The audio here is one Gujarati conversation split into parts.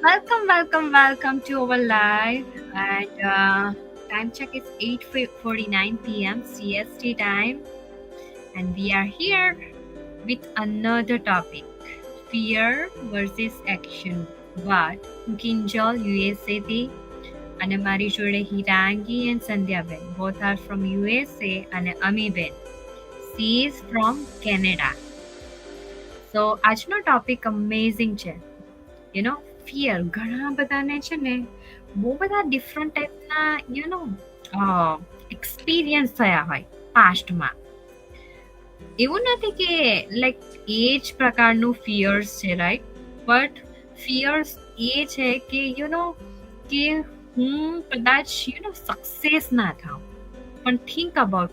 Welcome to our live. And time check is 8:49 p.m. CST time, and we are here with another topic: fear versus action. What Ginjal USA થી અને મારી જોડે હિરાંગી and સંધ્યાબેન both are from USA અને Amiben she is from Canada. So આજનો ટોપિક અમેઝિંગ છે. ફિયર ઘણા બધાને છે ને બહુ બધા ડિફરન્ટ ટાઈપના એક્સપિરિયન્સ થયા હોય પાસ્ટમાં. એવું નથી કે લાઈક એ જ પ્રકારનું ફિયર્સ છે, રાઈટ? બટ ફિયર્સ એ છે કે કે હું કદાચ સક્સેસ ના થાઉં. પણ થિંક અબાઉટ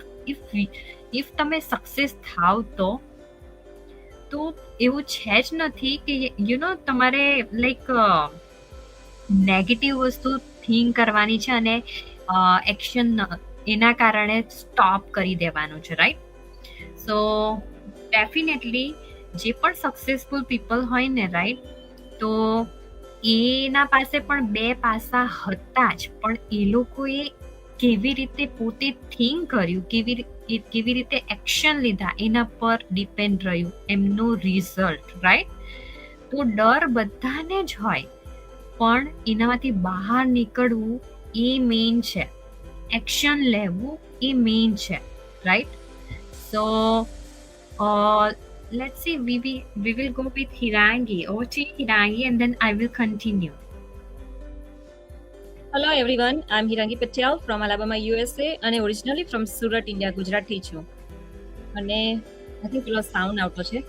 ઇફ તમે સક્સેસ થાવ તો એવું છે જ નથી કે તમારે લાઈક નેગેટિવ વસ્તુ થિંક કરવાની છે અને એક્શન એના કારણે સ્ટોપ કરી દેવાનું છે, રાઈટ? સો ડેફિનેટલી જે પણ સક્સેસફુલ પીપલ હોય ને, રાઈટ, તો એના પાસે પણ બે પાસા હતા જ, પણ એ લોકોએ કેવી રીતે પોતે થિંક કર્યું, કેવી રીતે એક્શન લીધા એના પર ડિપેન્ડ રહ્યું એમનું રિઝલ્ટ, રાઈટ? તો ડર બધાને જ હોય, પણ એનામાંથી બહાર નીકળવું એ મેઇન છે, એક્શન લેવું એ મેઇન છે, right? So let's see, we will go with Hirangi. Over to you, Hirangi, and then I will continue. Hello everyone, I'm Hirangi Patel from Alabama, USA અને ઓરિજિનલી ફ્રોમ સુરત, ઇન્ડિયા, ગુજરાતથી છું. અને આઈ થિંક પેલો સાઉન્ડ આવતો છે.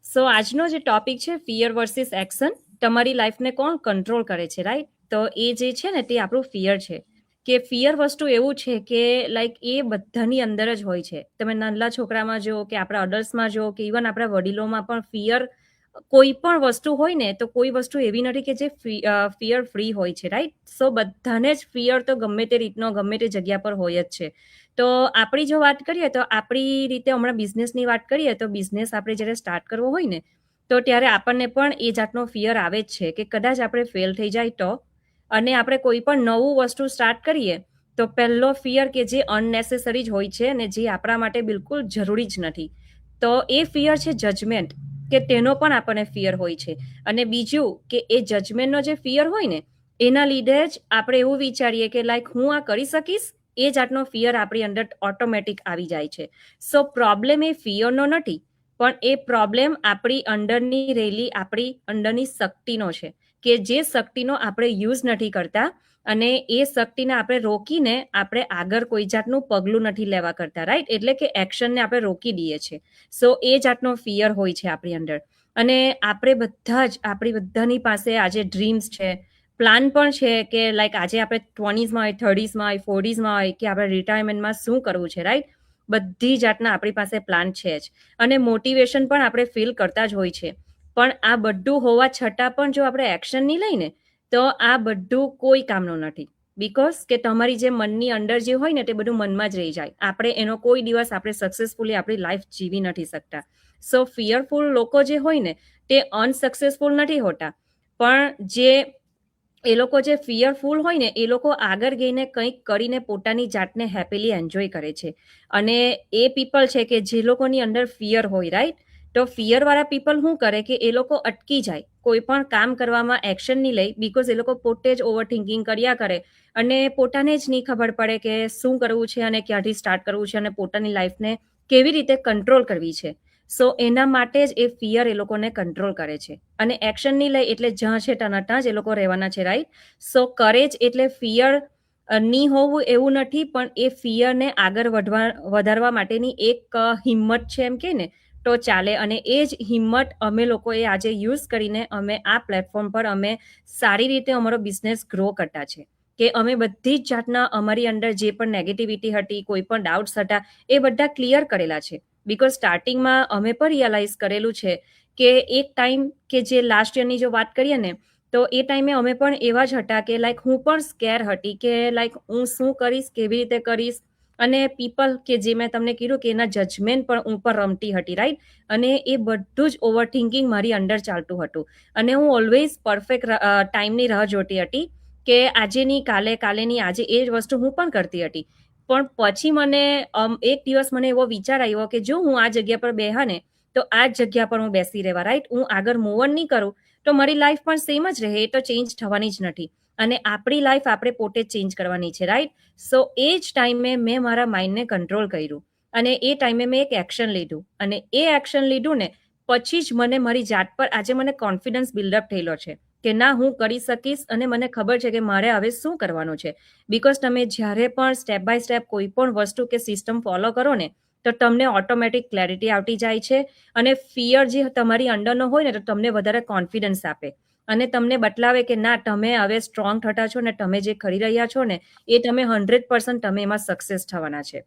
સો આજનો જે ટોપિક છે ફિયર વર્સિસ એક્શન, તમારી લાઈફને કોણ કંટ્રોલ કરે છે, રાઈટ? તો એ જે છે ને તે આપણું ફિયર છે. કે ફિયર વસ્તુ એવું છે કે લાઈક એ બધાની અંદર જ હોય છે. તમે નાના છોકરામાં જુઓ કે આપણા અડલ્ટ્સમાં જુઓ કે ઇવન આપણા વડીલોમાં પણ ફિયર કોઈ પણ વસ્તુ હોય ને, તો કોઈ વસ્તુ એવી નથી કે જે ફિયર ફ્રી હોય છે, રાઈટ? સો બધાને જ ફિયર તો ગમે તે રીતનો ગમે તે જગ્યા પર હોય જ છે. તો આપણી જો વાત કરીએ તો આપણી રીતે હમણાં બિઝનેસની વાત કરીએ તો બિઝનેસ આપણે જ્યારે સ્ટાર્ટ કરવો હોય ને, તો ત્યારે આપણને પણ એ જાતનો ફિયર આવે જ છે કે કદાચ આપણે ફેલ થઈ જાય તો. અને આપણે કોઈ પણ નવું વસ્તુ સ્ટાર્ટ કરીએ તો પહેલો ફિયર કે જે અનનેસેસરી જ હોય છે અને જે આપણા માટે બિલકુલ જરૂરી જ નથી, તો એ ફિયર છે જજમેન્ટ, કે તેનો પણ આપણને ફિયર હોય છે. અને બીજું કે એ જજમેન્ટનો જે ફિયર હોય ને એના લીધે જ આપણે એવું વિચારીએ કે લાઈક હું આ કરી શકીશ, એ જાતનો ફિયર આપણી અંદર ઓટોમેટિક આવી જાય છે. સો પ્રોબ્લેમ એ ફિયરનો નથી, પણ એ પ્રોબ્લેમ આપણી અંદરની રહેલી આપણી અંદરની શક્તિનો છે, કે જે શક્તિનો આપણે યુઝ નથી કરતા અને એ શક્તિને આપણે રોકીને આપણે આગળ કોઈ જાતનું પગલું નથી લેવા કરતા, રાઈટ? એટલે કે એક્શનને આપણે રોકી દઈએ છીએ. સો એ જાતનો ફિયર હોય છે આપણી અંદર. અને આપણે બધા જ આપણી બધાની પાસે આજે ડ્રીમ્સ છે, પ્લાન પણ છે કે લાઈક આજે આપણે 20s હોય, 30s હોય, 40s હોય કે આપણે રિટાયરમેન્ટમાં શું કરવું છે, રાઈટ? બધી જાતના આપણી પાસે પ્લાન છે જ. અને મોટિવેશન પણ આપણે ફીલ કરતા જ હોય છે. પણ આ બધું હોવા છતાં પણ જો આપણે એક્શન નહીં લઈને તો આ બધું કોઈ કામનું નથી. બીકોઝ કે તમારી જે મનની અંદર જે હોય ને તે બધું મનમાં જ રહી જાય. આપણે એનો કોઈ દિવસ આપણે સક્સેસફુલી આપણી લાઈફ જીવી નથી શકતા. સો ફિયરફુલ લોકો જે હોય ને તે અનસક્સેસફુલ નથી હોતા, પણ જે એ લોકો જે ફિયરફુલ હોય ને એ લોકો આગળ ગઈને કંઈક કરીને પોતાની જાતને હેપીલી એન્જોય કરે છે. અને એ પીપલ છે કે જે લોકોની અંદર ફિયર હોય, રાઈટ? તો ફિયરવાળા પીપલ શું કરે કે એ લોકો અટકી જાય, કોઈ પણ કામ કરવામાં એક્શન નહીં લે, બીકોઝ એ લોકો પોતે જ ઓવર થિંકિંગ કર્યા કરે અને પોતાને જ નહીં ખબર પડે કે શું કરવું છે અને ક્યાંથી સ્ટાર્ટ કરવું છે અને પોતાની લાઈફને કેવી રીતે કંટ્રોલ કરવી છે. સો એના માટે જ એ ફિયર એ લોકોને કંટ્રોલ કરે છે. અને એક્શન નહીં લે એટલે જ્યાં છે ત્યાં જ એ લોકો રહેવાના છે, રાઈટ? સો કરેજ એટલે ફિયર નહીં હોવું એવું નથી, પણ એ ફિયરને આગળ વધારવા માટેની એક હિંમત છે એમ કે ને તો ચાલે. અને એ જ હિંમત અમે લોકોએ આજે યુઝ કરીને અમે આ પ્લેટફોર્મ પર અમે સારી રીતે અમારો બિઝનેસ ગ્રો કરતા છે. કે અમે બધી જ જાતના અમારી અંદર જે પણ નેગેટિવિટી હતી, કોઈ પણ ડાઉટ્સ હતા, એ બધા ક્લિયર કરેલા છે. બીકોઝ સ્ટાર્ટિંગમાં અમે પણ રિયલાઇઝ કરેલું છે કે એક ટાઈમ કે જે લાસ્ટ યરની જો વાત કરીએ ને, તો એ ટાઈમે અમે પણ એવા જ હતા કે લાઈક હું પણ સ્કેર હતી કે લાઈક હું શું કરીશ, કેવી રીતે કરીશ, અને પીપલ કે જે મેં તમને કીધું કે એના જજમેન્ટ પણ ઉપર રમતી હતી, રાઈટ? અને એ બધું જ ઓવર થિંકિંગ મારી અંડર ચાલતું હતું. અને હું ઓલવેઝ પરફેક્ટ ટાઈમની રાહ જોતી હતી કે આજે નહીં કાલે, કાલે નહીં આજે, એ જ વસ્તુ હું પણ કરતી હતી. પણ પછી મને એક દિવસ મને એવો વિચાર આવ્યો કે જો હું આ જગ્યા પર બેહા ને તો આ જ જગ્યા પર હું બેસી રહેવા, રાઈટ? હું આગળ મૂવ ઓન નહીં કરું તો મારી લાઈફ પણ સેમ જ રહે, એ તો ચેન્જ થવાની જ નથી. અને આપણી લાઈફ આપણે પોતે જ ચેન્જ કરવાની છે, રાઈટ? સો એ જ ટાઈમે મેં મારા માઇન્ડને કંટ્રોલ કર્યું અને એ ટાઈમે મેં એક એક્શન લીધું. અને એ એક્શન લીધું ને પછી જ મને મારી જાત પર આજે મને કોન્ફિડન્સ બિલ્ડઅપ થયેલો છે કે ના, હું કરી શકીશ અને મને ખબર છે કે મારે હવે શું કરવાનું છે. બિકોઝ તમે જ્યારે પણ સ્ટેપ બાય સ્ટેપ કોઈ પણ વસ્તુ કે સિસ્ટમ ફોલો કરો ને તો તમને ઓટોમેટિક ક્લેરિટી આવતી જાય છે. અને ફિયર જે તમારી અંડરનો હોય ને તો તમને વધારે કોન્ફિડન્સ આપે અને તમને બતલાવે કે ના, તમે હવે સ્ટ્રોંગ થતા છો ને તમે જે કરી રહ્યા છો ને એ તમે 100% તમે એમાં સક્સેસ થવાના છે.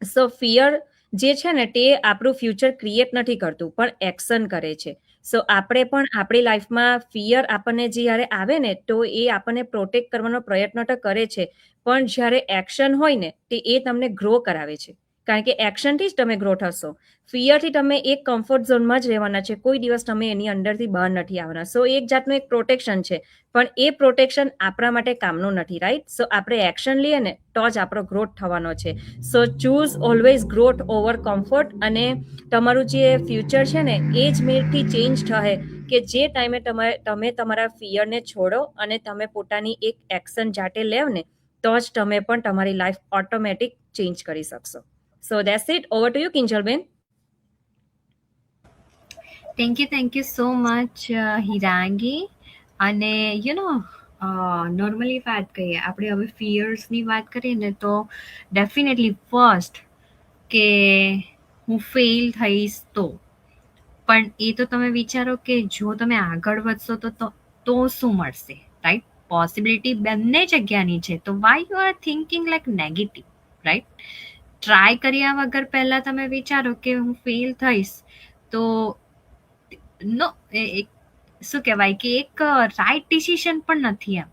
સો ફિયર જે છે ને તે આપણું ફ્યુચર ક્રિએટ નથી કરતું પણ એક્શન કરે છે. સો આપણે પણ આપણી લાઈફમાં ફિયર આપણને જ્યારે આવે ને તો એ આપણને પ્રોટેક્ટ કરવાનો પ્રયત્ન તો કરે છે, પણ જ્યારે એક્શન હોય ને તે એ તમને ગ્રો કરાવે છે. કારણ કે એક્શનથી જ તમે ગ્રો થશો. ફિયરથી તમે એક કમ્ફર્ટ ઝોનમાં જ રહેવાના છે, કોઈ દિવસ તમે એની અંદરથી બહાર નથી આવવાના. સો એક જાતનું એક પ્રોટેક્શન છે, પણ એ પ્રોટેક્શન આપણા માટે કામનું નથી, રાઈટ? સો આપણે એક્શન લઈએ ને તો જ આપણો ગ્રોથ થવાનો છે. So choose always growth over comfort. અને તમારું જે ફ્યુચર છે ને એ જ મેથી ચેન્જ થશે કે જે ટાઈમે તમે તમારા ફિયરને છોડો અને તમે પોતાની એક એક્શન જાતે લેવ ને તો જ તમે પણ તમારી લાઈફ ઓટોમેટિક ચેન્જ કરી શકશો. So that's it. Over to you, Kinjalben. Thank you so much Hirangi. અને નોર્મલી વાત કરીએ, આપણે હવે ફિયર્સની વાત કરીએ ને તો ડેફિનેટલી ફર્સ્ટ કે હું ફેલ થઈશ તો. પણ એ તો તમે વિચારો કે જો તમે આગળ વધશો તો શું મળશે, રાઈટ? પોસિબિલિટી બંને જગ્યાની છે, તો why you are thinking like negative, right? Try કર્યા વગર પહેલા તમે વિચારો કે હું ફેલ થઈશ તો નો શું કહેવાય કે એક રાઈટ ડિસિઝન પણ નથી એમ,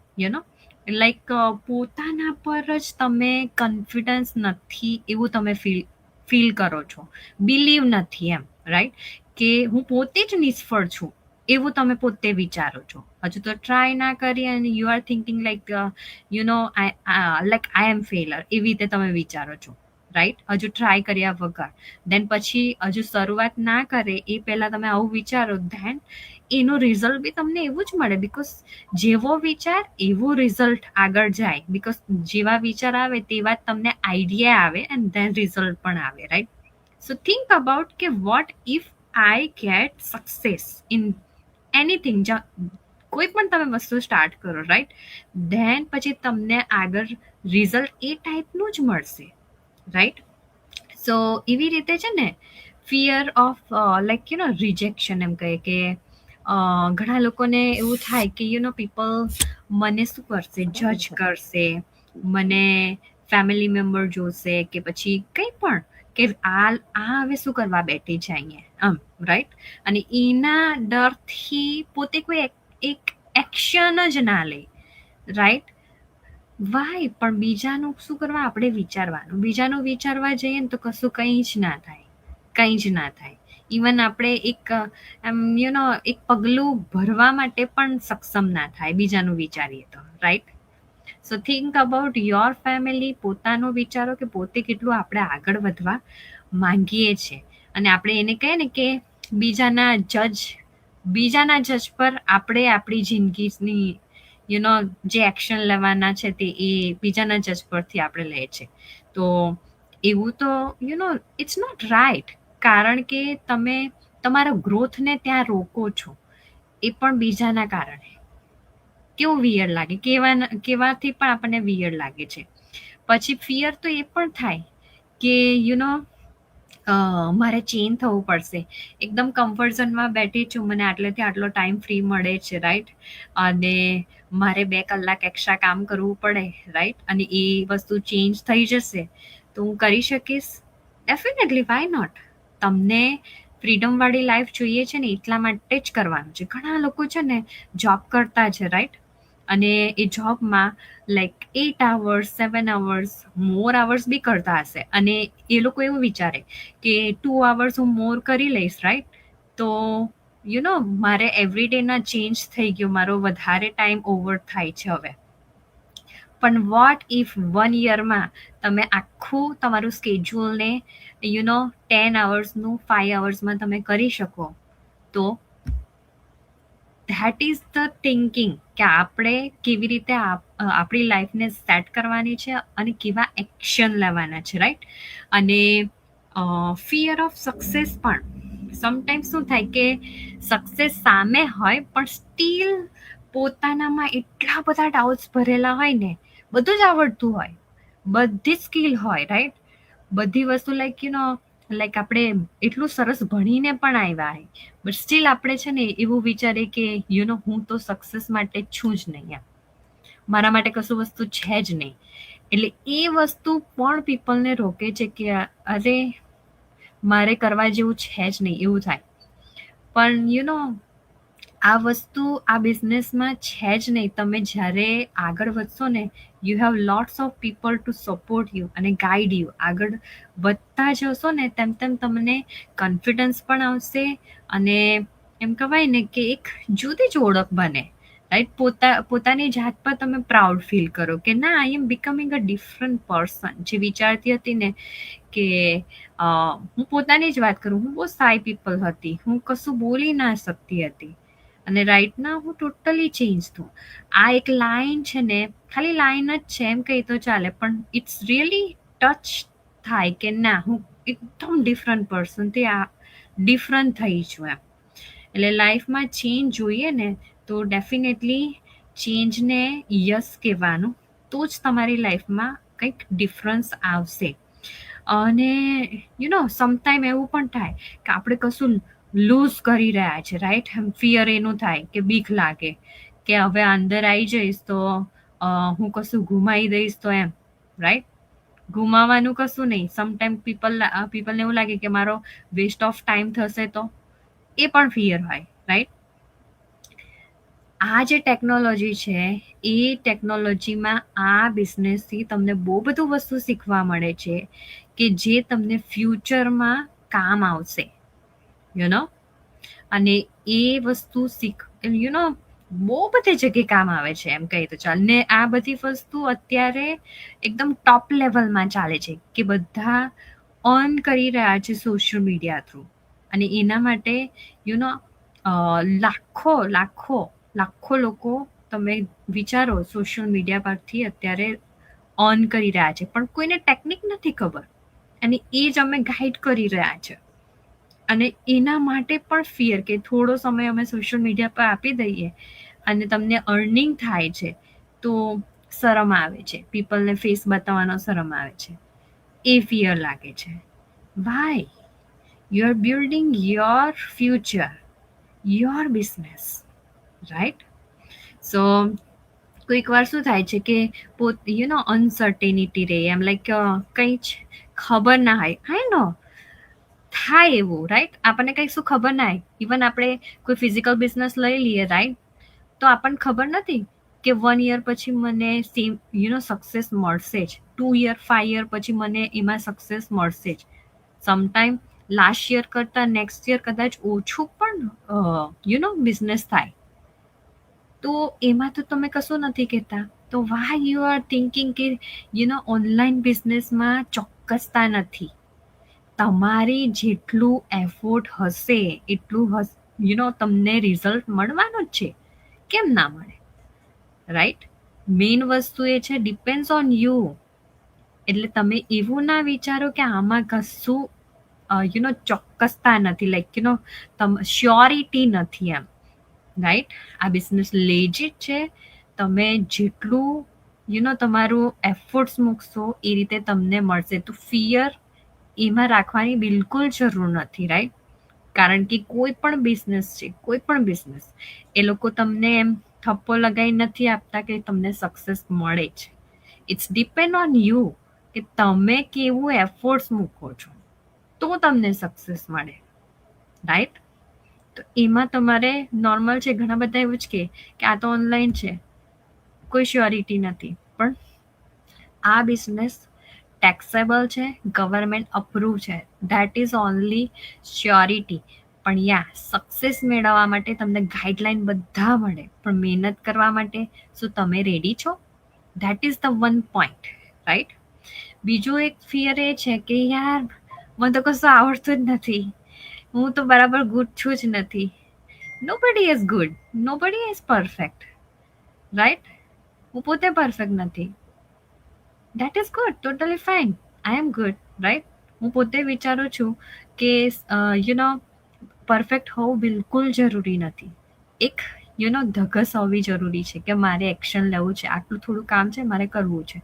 લાઈક પોતાના પર જ તમે કોન્ફિડન્સ નથી એવું તમે ફીલ કરો છો, બિલીવ નથી એમ, રાઈટ? કે હું પોતે જ નિષ્ફળ છું એવું તમે પોતે વિચારો છો. હજુ તો ટ્રાય ના કરી અને you are thinking like I am failure એવી રીતે તમે વિચારો છો, રાઈટ? હજુ ટ્રાય કર્યા વગર. દેન પછી હજુ શરૂઆત ના કરે એ પહેલા તમે આવું વિચારો, ધેન એનું રિઝલ્ટ બી તમને એવું જ મળે. બિકોઝ જેવો વિચાર એવું રિઝલ્ટ આગળ જાય. બિકોઝ જેવા વિચાર આવે તેવા તમને આઈડિયા આવે એન્ડ ધેન રિઝલ્ટ પણ આવે, રાઈટ? સો થિંક અબાઉટ કે vote if I get success in anything. કોઈ પણ તમે વસ્તુ સ્ટાર્ટ કરો, રાઈટ? ધેન પછી તમને આગળ રિઝલ્ટ એ ટાઈપનું જ મળશે, રાઈટ? સો એવી રીતે છે ને ફિયર ઓફ રિજેક્શન એમ કહે કે ઘણા લોકોને એવું થાય કે પીપલ મને શું કરશે, જજ કરશે, મને ફેમિલી મેમ્બર જોશે કે પછી કંઈ પણ કે આ હવે શું કરવા બેઠી છે અહીંયા, રાઈટ? અને એના ડરથી પોતે કોઈ એક એક્શન જ ના લે, રાઈટ? વાય? પણ બીજાનું શું કરવા આપણે વિચારવાનું? બીજાનું વિચારવા જઈએ ને તો કશું કંઈ જ ના થાય, કંઈ જ ના થાય. ઇવન આપણે એક એક પગલું ભરવા માટે પણ સક્ષમ ના થાય બીજાનું વિચારીએ તો, right? So think about your family. પોતાનું વિચારો કે પોતે કેટલું આપણે આગળ વધવા માંગીએ છીએ. અને આપણે એને કહીએ ને કે બીજાના જજ પર આપણે આપણી જિંદગીની જે એક્શન લેવાના છે તે એ બીજાના જજ પરથી આપણે લે છે. તો એવું તો ઇટ્સ નોટ રાઈટ. કારણ કે તમે તમારા ગ્રોથને ત્યાં રોકો છો, એ પણ બીજાના કારણે. કેવું વિયર લાગે, કેવાથી પણ આપણને વિયર લાગે છે. પછી ફિયર તો એ પણ થાય કે મારે ચેન્જ થવું પડશે. એકદમ કમ્ફર્ટ ઝોનમાં બેઠી છું, મને આટલેથી આટલો ટાઈમ ફ્રી મળે છે, રાઈટ? અને મારે 2 કલાક એક્સ્ટ્રા કામ કરવું પડે, રાઈટ? અને એ વસ્તુ ચેન્જ થઈ જશે તો હું કરી શકીશ. Definitely, why not? તમને ફ્રીડમ વાળી લાઈફ જોઈએ છે ને એટલા માટે જ કરવાનું છે. ઘણા લોકો છે ને જોબ કરતા છે, રાઈટ? અને એ જોબમાં લાઈક 8 hours 7 hours મોર આવર્સ બી કરતા હશે, અને એ લોકો એવું વિચારે કે 2 hours હું મોર કરી લઈશ, રાઈટ? તો મારે એવરીડે ના ચેન્જ થઈ ગયો, મારો વધારે ટાઈમ ઓવર થાય છે હવે. પણ વોટ ઇફ 1 year તમે આખું તમારું સ્કેડ્યુલને 10 hours 5 hours તમે કરી શકો, તો ધેટ ઇઝ ધ થિંકિંગ કે આપણે કેવી રીતે આપણી લાઈફને સેટ કરવાની છે અને કેવા એક્શન લેવાના છે, રાઈટ? અને ફિયર ઓફ સક્સેસ પણ સમટાઈમ્સ શું થાય કે સક્સેસ સામે હોય પણ સ્ટીલ પોતાનામાં એટલા બધા ડાઉટ્સ ભરેલા હોય ને, બધું જ આવડતું હોય, બધી સ્કિલ હોય, રાઈટ? બધી વસ્તુ લાઈક આપણે એટલું સરસ ભણીને પણ આવ્યા હોય, બટ સ્ટીલ આપણે છે ને એવું વિચારીએ કે હું તો સક્સેસ માટે છું જ નહીં, મારા માટે કશું વસ્તુ છે જ નહીં. એટલે એ વસ્તુ પણ પીપલને રોકે છે કે અરે મારે કરવા જેવું છે જ નહીં, એવું થાય. પણ આ વસ્તુ આ બિઝનેસમાં છે જ નહીં. તમે જ્યારે આગળ વધશો ને, you have lots of people to support you અને ગાઈડ યુ. આગળ વધતા જશો ને તેમ તેમ તમને કોન્ફિડન્સ પણ આવશે, અને એમ કહેવાય ને કે એક જુદી જ ઓળખ બને, રાઈટ? પોતાની જાત પર તમે પ્રાઉડ ફીલ કરો કે ના, આઈ એમ બિકમિંગ અ ડિફરન્ટ પર્સન. જે વિચારતી હતી ને કે હું પોતાની જ વાત કરું, હું બહુ સાઈ પીપલ હતી, હું કશું બોલી ના શકતી હતી, અને રાઈટ ના હું ટોટલી ચેન્જ છું. આ એક લાઈન છે ને, ખાલી લાઈન જ છે એમ કહી તો ચાલે, પણ ઇટ્સ રિયલી ટચ થાય કે ના, હું એકદમ ડિફરન્ટ પર્સનથી આ ડિફરન્ટ થઈ છું એમ. એટલે લાઈફમાં ચેન્જ જોઈએ ને, તો ડેફિનેટલી ચેન્જને યસ કહેવાનું, તો જ તમારી લાઈફમાં કંઈક ડિફરન્સ આવશે. અને સમટાઈમ એવું પણ થાય કે આપણે કશું લૂઝ કરી રહ્યા છે, રાઈટ? ફિયર એનું થાય કે બીક લાગે કે હવે અંદર આવી જઈશ તો હું કશું ગુમાવી દઈશ તો એમ, રાઈટ? ગુમાવાનું કશું નહીં. સમટાઈમ પીપલને એવું લાગે કે મારો વેસ્ટ ઓફ ટાઈમ થશે, તો એ પણ ફિયર હોય, રાઈટ? આ જે ટેકનોલોજી છે, એ ટેકનોલોજીમાં આ બિઝનેસથી તમને બહુ બધું વસ્તુ શીખવા મળે છે કે જે તમને ફ્યુચરમાં કામ આવશે, અને એ વસ્તુ બહુ બધી જગ્યાએ કામ આવે છે એમ કહી તો ચાલ. ને આ બધી વસ્તુ અત્યારે એકદમ ટોપ લેવલમાં ચાલે છે કે બધા અર્ન કરી રહ્યા છે સોશિયલ મીડિયા થ્રુ, અને એના માટે લાખો લાખો લાખો લોકો, તમે વિચારો, સોશિયલ મીડિયા પરથી અત્યારે અર્ન કરી રહ્યા છે, પણ કોઈને ટેકનિક નથી ખબર, અને એ જ અમે ગાઈડ કરી રહ્યા છે. અને એના માટે પણ ફિયર કે થોડો સમય અમે સોશિયલ મીડિયા પર આપી દઈએ અને તમને અર્નિંગ થાય છે, તો શરમ આવે છે, પીપલને ફેસ બતાવવાનો શરમ આવે છે, એ ફિયર લાગે છે. Why? You are building your future, your business, right? So કોઈક વાર શું થાય છે કે અનસર્ટેનિટી રહે, એમ લાઈક કંઈ જ ખબર ના હોય. આઈ નો થાય એવું, રાઈટ? આપણને કંઈ શું ખબર ના હોય. ઇવન આપણે કોઈ ફિઝિકલ બિઝનેસ લઈ લઈએ, રાઈટ? તો આપણને ખબર નથી કે 1 year પછી મને સક્સેસ મળશે જ, 2 year 5 year પછી મને એમાં સક્સેસ મળશે જ. સમટાઈમ લાસ્ટ યર કરતાં નેક્સ્ટ યર કદાચ ઓછું પણ બિઝનેસ થાય, તો એમાં તો તમે કશું નથી કહેતા. તો વાય યુ આર થિંકિંગ કે ઓનલાઈન બિઝનેસમાં ચોક્કસતા નથી. તમારી જેટલું એફોર્ટ હશે એટલું તમને રિઝલ્ટ મળવાનું જ છે. કેમ ના મળે, રાઈટ? મેઇન વસ્તુ એ છે, ડિપેન્ડ્સ ઓન યુ. એટલે તમે એવું ના વિચારો કે આમાં કશું ચોક્કસતા નથી, લાઈક શ્યોરિટી નથી એમ, રાઈટ? આ બિઝનેસ લેજિટ છે. તમે જેટલું તમારું એફર્ટ્સ મૂકશો એ રીતે તમને મળશે. તો ફિયર એમાં રાખવાની બિલકુલ જરૂર નથી, રાઈટ? કારણ કે કોઈ પણ બિઝનેસ છે, કોઈ પણ બિઝનેસ, એ લોકો તમને એમ થપ્પો લગાવી નથી આપતા કે તમને સક્સેસ મળે છે. ઇટ્સ ડિપેન્ડ ઓન યુ કે તમે કેવું એફર્ટ્સ મૂકો છો, તો તમને સક્સેસ મળે, રાઈટ? તો એમાં તમારે નોર્મલ છે, ઘણા બધા એવું જ કે આ તો ઓનલાઈન છે, કોઈ શ્યોરિટી નથી. પણ આ બિઝનેસ ટેક્સેબલ છે, ગવર્મેન્ટ અપ્રૂવ છે, ધેટ ઇઝ ઓનલી શ્યોરિટી. પણ યા સક્સેસ મેળવવા માટે તમને ગાઈડલાઈન બધા મળે, પણ મહેનત કરવા માટે શું તમે રેડી છો? That is the one point, right? બીજું એક ફિયર એ છે કે યાર મને તો કશું આવડતું જ નથી, હું તો બરાબર ગુડ છું જ નથી. Nobody is good, nobody is perfect, right? હું પોતે પરફેક્ટ નથી. That is good, totally fine. I am good, right? હું પોતે વિચારું છું કે પરફેક્ટ હોવું બિલકુલ જરૂરી નથી. એક ધગસ હોવી જરૂરી છે કે મારે એક્શન લેવું છે, આટલું થોડું કામ છે, મારે કરવું છે.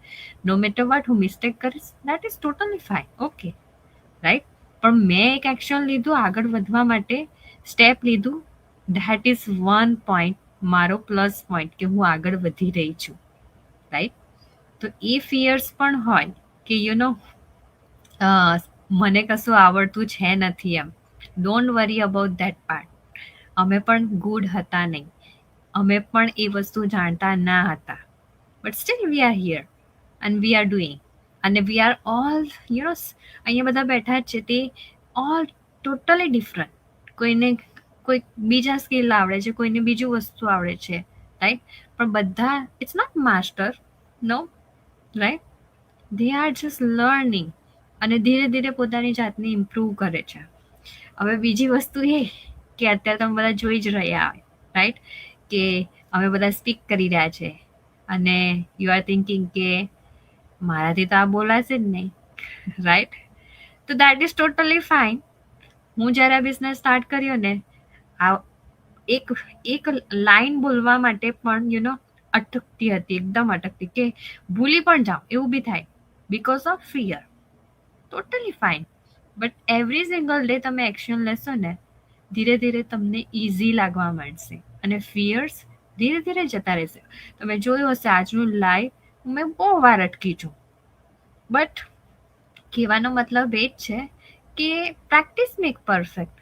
નો મેટર વોટ હું મિસ્ટેક કરીશ, that is totally fine, okay, right? પણ મેં એક એક્શન લીધું આગળ વધવા માટે, સ્ટેપ લીધું, ધેટ ઇઝ વન પોઈન્ટ, મારો પ્લસ પોઈન્ટ કે હું આગળ વધી રહી છું, રાઈટ? તો એ ફિયર્સ પણ હોય કે મને કશું આવડતું છે નથી એમ. Don't worry about that part. અમે પણ ગુડ હતા નહીં, અમે પણ એ વસ્તુ જાણતા ના હતા, but still we are here and we are doing. અને વી આર ઓલ અહીંયા બધા બેઠા જ છે તે ઓલ ટોટલી ડિફરન્ટ. કોઈને કોઈ બીજા સ્કિલ આવડે છે, કોઈને બીજું વસ્તુ આવડે છે, રાઈટ? પણ બધા it's not master, no, right? They are just learning અને ધીરે ધીરે પોતાની જાતને ઇમ્પ્રૂવ કરે છે. હવે બીજી વસ્તુ એ કે અત્યારે તમે બધા જોઈ જ રહ્યા હોય, રાઈટ? કે અમે બધા સ્પીક કરી રહ્યા છે અને યુ આર થિંકિંગ કે મારાથી તો આ બોલાશે જ નહીં, રાઈટ? તો દેટ ઇઝ ટોટલી ફાઇન. હું જ્યારે આ બિઝનેસ સ્ટાર્ટ કર્યો ને, આ એક લાઈન બોલવા માટે પણ અટકતી હતી, એકદમ અટકતી, કે ભૂલી પણ જાઉં એવું બી થાય because of fear. Totally fine. But every single day તમે એક્શન લેશો ને, ધીરે ધીરે તમને ઇઝી લાગવા માંડશે અને ફિયર્સ ધીરે ધીરે જતા રહેશે. તમે જોયું હશે આજનું લાઈવ મેં બહુ વાર અટકી છું, બટ કહેવાનો મતલબ એ જ છે કે પ્રેક્ટિસ મેક પરફેક્ટ.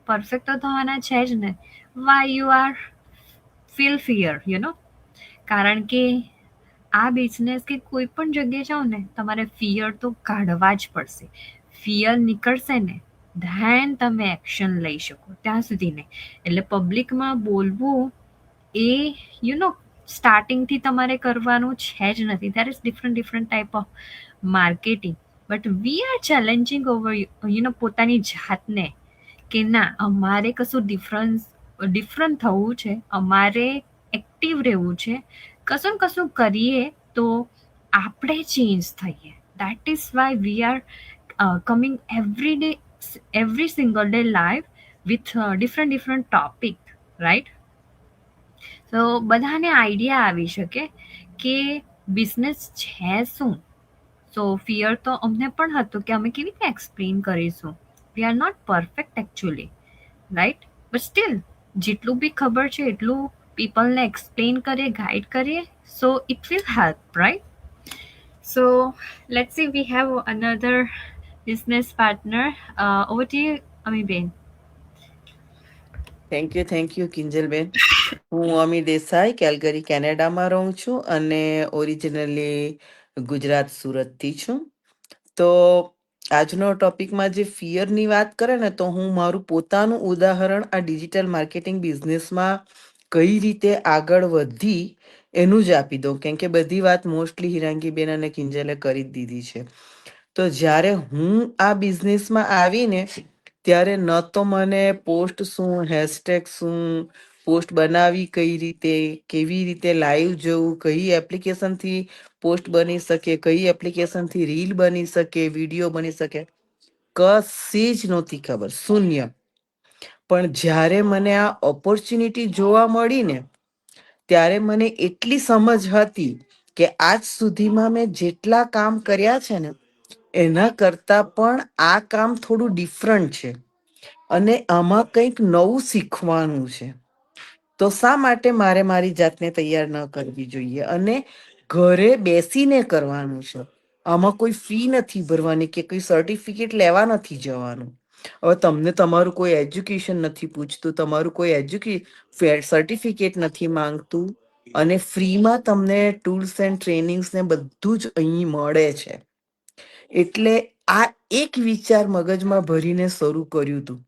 પરફેક્ટ તો થવાના છે જ ને. Why you are feel fear, કારણ કે આ બિઝનેસ કે કોઈ પણ જગ્યાએ જાઓ ને, તમારે ફિયર તો કાઢવા જ પડશે. ફિયર નીકળશે ને ધેન તમે એક્શન લઈ શકો, ત્યાં સુધી નહીં. એટલે પબ્લિકમાં બોલવું એ સ્ટાર્ટિંગથી તમારે કરવાનું છે જ નથી. There is different type of marketing, but we are challenging over પોતાની જાતને કે ના, અમારે કશું ડિફરન્ટ થવું છે, અમારે એક્ટિવ રહેવું છે, કશું ને કશું કરીએ તો આપણે ચેન્જ થઈએ. That is why we are coming every single day live with different topic, right? તો બધાને આઈડિયા આવી શકે કે બિઝનેસ છે શું. સો ફિયર તો અમને પણ હતું કે અમે કેવી રીતે એક્સપ્લેન કરીશું. We are not perfect actually, right? But still જેટલું બી ખબર છે એટલું પીપલને એક્સપ્લેન કરીએ, ગાઈડ કરીએ, so it will help, right? So let's see, we have another business partner. Over to you, Amibin. Thank you કિંજલબેન. હું અમી દેસાઈ કેલ્ગરી કેનેડામાં રહું છું અને ઓરિજિનલી ગુજરાત સુરતથી છું. તો આજનો ટોપિકમાં જે ફિયરની વાત કરે ને, તો હું મારું પોતાનું ઉદાહરણ આ ડિજિટલ માર્કેટિંગ બિઝનેસમાં કઈ રીતે આગળ વધી એનું જ આપી દઉં, કેમ કે બધી વાત મોસ્ટલી હિરાંગીબેન અને કિંજલે કરી જ દીધી છે. તો જ્યારે હું આ બિઝનેસમાં આવીને ત્યારે ન તો મને પોસ્ટ શું, હેશટેગ શું, પોસ્ટ બનાવી કઈ રીતે, કેવી રીતે લાઈવ જવું, કઈ એપ્લિકેશનથી પોસ્ટ બની શકે, કઈ એપ્લિકેશનથી રીલ બની શકે, વિડીયો બની શકે, કશી જ નહોતી ખબર, શૂન્ય. પણ જ્યારે મને આ ઓપોર્ચ્યુનિટી જોવા મળી ને, ત્યારે મને એટલી સમજ હતી કે આજ સુધીમાં મેં જેટલા કામ કર્યા છે ને એના કરતા પણ આ કામ થોડું ડિફરન્ટ છે અને આમાં કંઈક નવું શીખવાનું છે. તો શા માટે મારે મારી જાતને તૈયાર ન કરવી જોઈએ અને ઘરે બેસીને કરવાનું છે. આમાં કોઈ ફી નથી ભરવાની કે કોઈ સર્ટિફિકેટ લેવા નથી જવાનું. હવે તમને તમારું કોઈ એજ્યુકેશન નથી પૂછતું, તમારું કોઈ સર્ટિફિકેટ નથી માંગતું, અને ફ્રીમાં તમને ટૂલ્સ એન્ડ ટ્રેનિંગ્સ ને બધું જ અહીં મળે છે. એટલે આ એક વિચાર મગજમાં ભરીને શરૂ કર્યું હતું,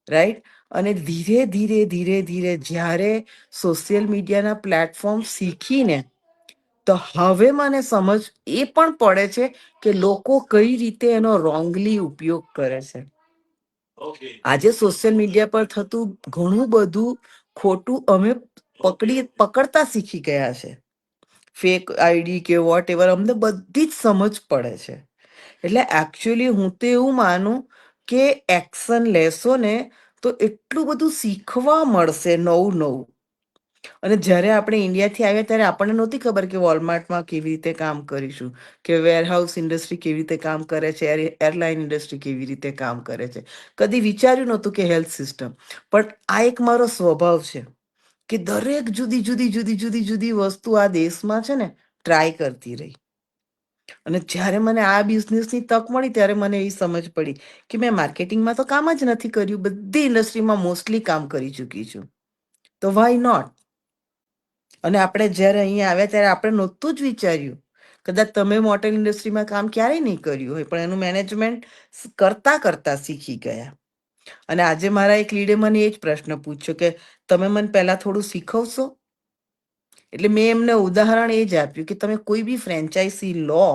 રાઈટ. અને ધીરે ધીરે ધીરે ધીરે જ્યારે સોશિયલ મીડિયાના પ્લેટફોર્મ શીખીને, તો હવે મને સમજ એ પણ પડે છે કે લોકો કઈ રીતે એનો રોંગલી ઉપયોગ કરે છે. આજે સોશિયલ મીડિયા પર થતું ઘણું બધું ખોટું અમે પકડતા શીખી ગયા છે. ફેક આઈડી કે વોટ એવર અમને બધી જ સમજ પડે છે. એટલે એકચ્યુઅલી હું તો એવું માનું કે એક્શન લેશો ને તો એટલું બધું શીખવા મળશે નવું નવું. અને જ્યારે આપણે ઇન્ડિયાથી આવ્યા ત્યારે આપણને નહોતી ખબર કે વોલમાર્ટમાં કેવી રીતે કામ કરીશું, કે વેરહાઉસ ઇન્ડસ્ટ્રી કેવી રીતે કામ કરે છે, એરલાઇન ઇન્ડસ્ટ્રી કેવી રીતે કામ કરે છે. કદી વિચાર્યું નહોતું કે હેલ્થ સિસ્ટમ. પણ આ એક મારો સ્વભાવ છે કે દરેક જુદી જુદી જુદી જુદી જુદી વસ્તુ આ દેશમાં છે ને ટ્રાય કરતી રહી. અને જ્યારે મને આ બિઝનેસની તક મળી ત્યારે મને એવી સમજ પડી કે મેં માર્કેટિંગમાં તો કામ જ નથી કર્યું, બધી ઇન્ડસ્ટ્રીમાં મોસ્ટલી કામ કરી ચૂકી છું, તો વાય નોટ. અને આપણે જ્યારે અહીંયા આવ્યા ત્યારે આપણે નહોતું જ વિચાર્યું, કદાચ તમે મોટર ઇન્ડસ્ટ્રીમાં કામ ક્યારેય નહીં કર્યું હોય, પણ એનું મેનેજમેન્ટ કરતા કરતા શીખી ગયા. અને આજે મારા એક લીડે મને એ જ પ્રશ્ન પૂછ્યો કે તમે મને પહેલા થોડું શીખવશો. એટલે મેં એમને ઉદાહરણ એ જ આપ્યું કે તમે કોઈ બી ફ્રેન્ચાઇઝી લો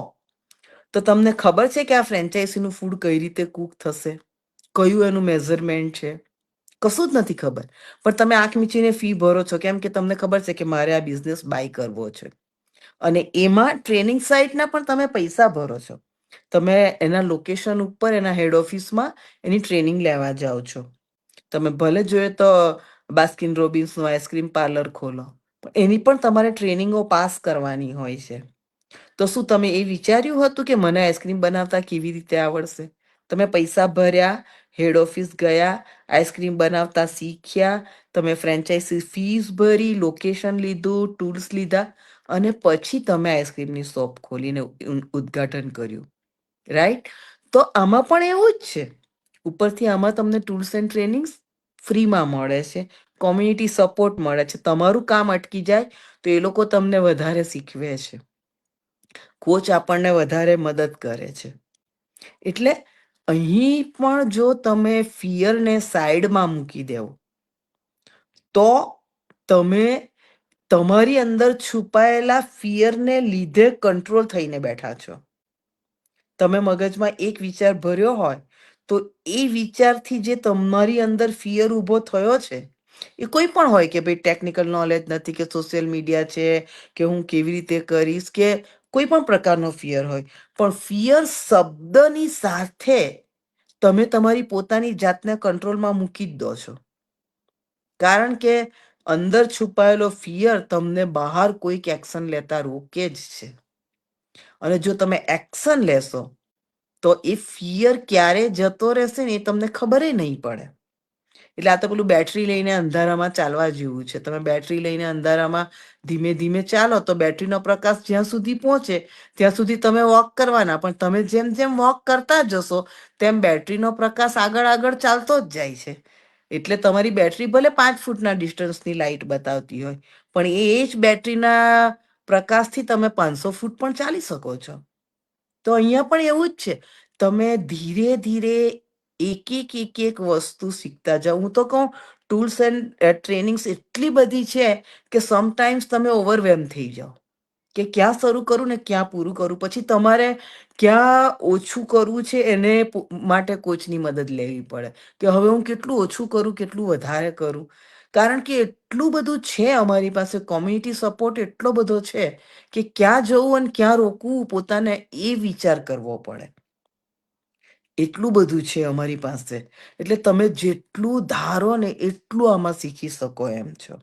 તો તમને ખબર છે કે આ ફ્રેન્ચાઇઝીનું ફૂડ કઈ રીતે કૂક થશે, કયું એનું મેઝરમેન્ટ છે, કશું જ નથી ખબર. પણ તમે આંખ મીચીને ફી ભરો છો, કેમ કે તમને ખબર છે કે મારે આ બિઝનેસ બાય કરવો છે. અને એમાં ટ્રેનિંગ સાઇટના પણ તમે પૈસા ભરો છો. તમે એના લોકેશન ઉપર એના હેડ ઓફિસમાં એની ટ્રેનિંગ લેવા જાઓ છો. તમે ભલે જોઈએ તો બાસ્કિન રોબિન્સનું આઈસ્ક્રીમ પાર્લર ખોલો, પણ એની પણ તમારે ટ્રેનિંગો પાસ કરવાની હોય છે. તો શું તમે એ વિચાર્યું હતું કે મને આઈસ્ક્રીમ બનાવતા કેવી રીતે આવડશે? તમે પૈસા ભર્યા, હેડ ઓફિસ ગયા, આઈસ્ક્રીમ બનાવતા શીખ્યા, તમે ફ્રેન્ચાઇઝી ફીસ ભરી, લોકેશન લીધું, ટૂલ્સ લીધા, અને પછી તમે આઈસ્ક્રીમની શોપ ખોલીને ઉદ્ઘાટન કર્યું, રાઈટ. તો આમાં પણ એવું જ છે. ઉપરથી આમાં તમને ટૂલ્સ એન્ડ ટ્રેનિંગ્સ ફ્રીમાં મળે છે, કોમ્યુનિટી સપોર્ટ મળે છે. તમારું કામ અટકી જાય તો એ લોકો તમને વધારે શીખવે છે, કોચ આપણને વધારે મદદ કરે છે. એટલે અહીં પણ જો તમે ફિયરને સાઈડમાં મૂકી દેવો તો તમે તમારી અંદર છુપાયેલા ફિયરને લીધે કંટ્રોલ થઈને બેઠા છો. તમે મગજમાં એક વિચાર ભર્યો હોય તો એ વિચારથી જે તમારી અંદર ફિયર ઊભો થયો છે, એ કોઈ પણ હોય કે ભાઈ ટેકનિકલ નોલેજ નથી, કે સોશિયલ મીડિયા છે, કે હું કેવી રીતે કરીશ, કે કોઈ પણ પ્રકારનો ફિયર હોય, પણ ફિયર શબ્દની સાથે તમે તમારી પોતાની જાતને કંટ્રોલમાં મૂકી જ દો છો. કારણ કે અંદર છુપાયેલો ફિયર તમને બહાર કોઈક એક્શન લેતા રોકે જ છે. અને જો તમે એક્શન લેશો તો એ ફિયર ક્યારે જતો રહેશે ને એ તમને ખબર નહીં પડે. એટલે આ તો પેલું બેટરી લઈને અંધારામાં ચાલવા જેવું છે. તમે બેટરી લઈને અંધારામાં ધીમે ધીમે ચાલો તો બેટરીનો પ્રકાશ જ્યાં સુધી પહોંચે ત્યાં સુધી તમે વોક કરવાના, પણ તમે જેમ જેમ વોક કરતા જશો તેમ બેટરીનો પ્રકાશ આગળ આગળ ચાલતો જ જાય છે. એટલે તમારી બેટરી ભલે 5 ફૂટના ડિસ્ટન્સની લાઈટ બતાવતી હોય, પણ એ જ બેટરીના પ્રકાશથી તમે 500 ફૂટ પણ ચાલી શકો છો. તો અહીંયા પણ એવું જ છે. તમે ધીરે ધીરે એક એક વસ્તુ શીખતા જાઓ. હું તો કહું ટૂલ્સ એન્ડ ટ્રેનિંગ્સ એટલી બધી છે કે સમટાઈમ્સ તમે ઓવરવેમ થઈ જાઓ કે ક્યાં શરૂ કરું ને ક્યાં પૂરું કરું. પછી તમારે ક્યાં ઓછું કરવું છે એને માટે કોચની મદદ લેવી પડે કે હવે હું કેટલું ઓછું કરું, કેટલું વધારે કરું. કારણ કે એટલું બધું છે અમારી પાસે, કોમ્યુનિટી સપોર્ટ એટલો બધો છે કે ક્યાં જવું અને ક્યાં રોકવું પોતાને એ વિચાર કરવો પડે. એટલું બધું છે અમારી પાસે. એટલે તમે જેટલું ધારો ને એટલું આમાં શીખી શકો એમ છો.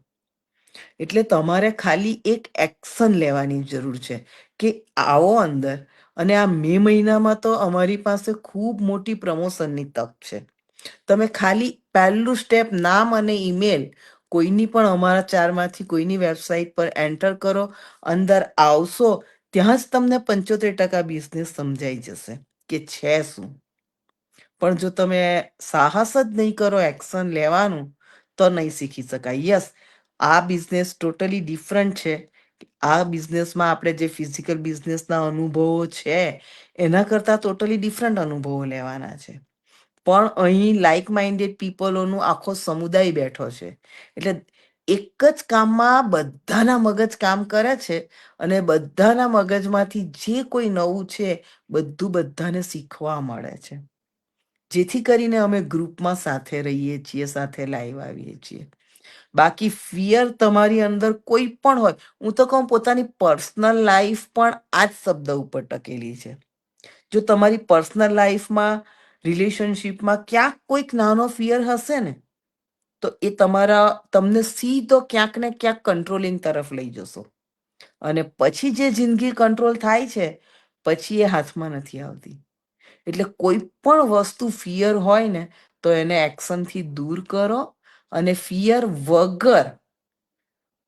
એટલે તમારે ખાલી એક એક્શન લેવાની જરૂર છે કે આવો અંદર. અને આ મે મહિનામાં તો અમારી પાસે ખૂબ મોટી પ્રમોશનની તક છે. તમે ખાલી પહેલું સ્ટેપ નામ અને ઈમેલ કોઈની પણ અમારા 4માંથી કોઈની વેબસાઇટ પર એન્ટર કરો, અંદર આવશો ત્યાં જ તમને 75% બિઝનેસ સમજાઈ જશે કે છે શું. પણ જો તમે સાહસ જ નહીં કરો એક્શન લેવાનું તો નહીં શીખી શકાય. યસ, આ બિઝનેસ ટોટલી ડિફરન્ટ છે. આ બિઝનેસમાં આપણે જે ફિઝિકલ બિઝનેસના અનુભવો છે એના કરતાં ટોટલી ડિફરન્ટ અનુભવો લેવાના છે. પણ અહીં લાઇક માઇન્ડેડ પીપલોનું આખો સમુદાય બેઠો છે. એટલે એક જ કામમાં બધાના મગજ કામ કરે છે અને બધાના મગજમાંથી જે કોઈ નવું છે બધું બધાને શીખવા મળે છે. જેથી કરીને અમે ગ્રુપમાં સાથે રહીએ છીએ, સાથે લાઈવ આવીએ છીએ. બાકી ફિયર તમારી અંદર કોઈ પણ હોય, હું તો કહું પોતાની પર્સનલ લાઈફ પણ આ જ શબ્દ ઉપર ટકેલી છે. જો તમારી પર્સનલ લાઈફમાં રિલેશનશિપમાં ક્યાંક કોઈક નાનો ફિયર હશે ને તો એ તમને સીધો ક્યાંક ને ક્યાંક કંટ્રોલિંગ તરફ લઈ જશો. અને પછી જે જિંદગી કંટ્રોલ થાય છે પછી એ હાથમાં નથી આવતી. એટલે કોઈ પણ વસ્તુ ફિયર હોય ને તો એને એક્શનથી દૂર કરો. અને ફિયર વગર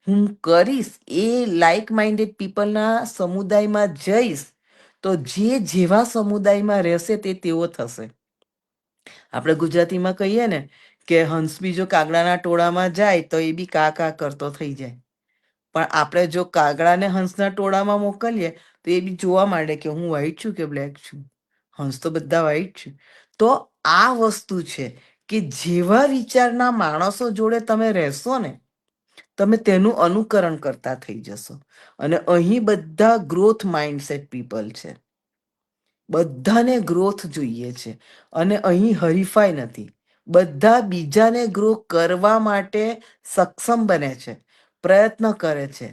હું કરીશ, એ લાઇક માઇન્ડેડ પીપલના સમુદાયમાં જઈશ તો જે જેવા સમુદાયમાં રહેશે તે તેવો થશે. આપણે ગુજરાતીમાં કહીએ ને કે હંસ બી જો કાગડાના ટોળામાં જાય તો એ બી કા કા કરતો થઈ જાય. પણ આપણે જો કાગડાને હંસના ટોળામાં મોકલીએ તો એ બી જોવા માંડે કે હું વ્હાઈટ છું કે બ્લેક છું. હંસ તો બધા વ્હાઈટ છે. તો આ વસ્તુ છે કે જેવા વિચારના માણસો જોડે તમે રહેશો ને તમે તેનું અનુકરણ કરતા થઈ જશો. અને અહીં બધા ગ્રોથ માઇન્ડસેટ પીપલ છે. બધાને ગ્રોથ જોઈએ છે અને અહીં હરીફાઈ નથી. બધા બીજાને ગ્રો કરવા માટે સક્ષમ બને છે, પ્રયત્ન કરે છે,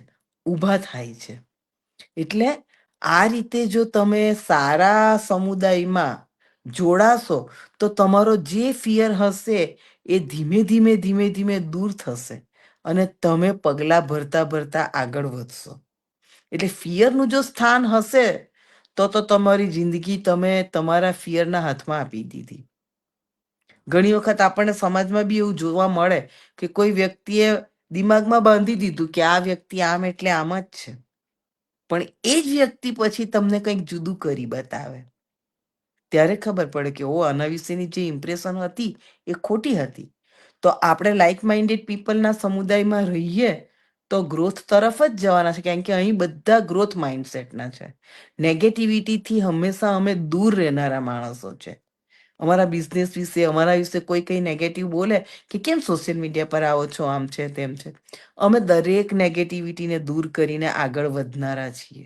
ઊભા થાય છે. એટલે આ રીતે જો તમે સારા સમુદાયમાં જોડાશો તો તમારો જે ફિયર હશે એ ધીમે ધીમે ધીમે ધીમે દૂર થશે અને તમે પગલાં ભરતા ભરતા આગળ વધશો. એટલે ફિયરનું જો સ્થાન હશે તો તમારી જિંદગી તમે તમારા ફિયરના હાથમાં આપી દીધી. ઘણી વખત આપણને સમાજમાં બી એવું જોવા મળે કે કોઈ વ્યક્તિએ દિમાગમાં બાંધી દીધું કે આ વ્યક્તિ આમ એટલે આમ જ છે. પણ એ જ વ્યક્તિ પછી તમને કંઈક જુદું કરી બતાવે ત્યારે ખબર પડે કે ઓ આના વિશેની જે ઇમ્પ્રેશન હતી એ ખોટી હતી. તો આપણે લાઇક માઇન્ડેડ પીપલના સમુદાયમાં રહીએ તો ગ્રોથ તરફ જ જવાના છે, કારણ કે અહીં બધા ગ્રોથ માઇન્ડસેટના છે. નેગેટિવિટીથી હંમેશા અમે દૂર રહેનારા માણસો છે. અમારા બિઝનેસ વિશે, અમારા વિશે કોઈ કંઈ નેગેટિવ બોલે કે કેમ સોશિયલ મીડિયા પર આવો છો, આમ છે તેમ છે, અમે દરેક નેગેટિવિટીને દૂર કરીને આગળ વધનારા છીએ.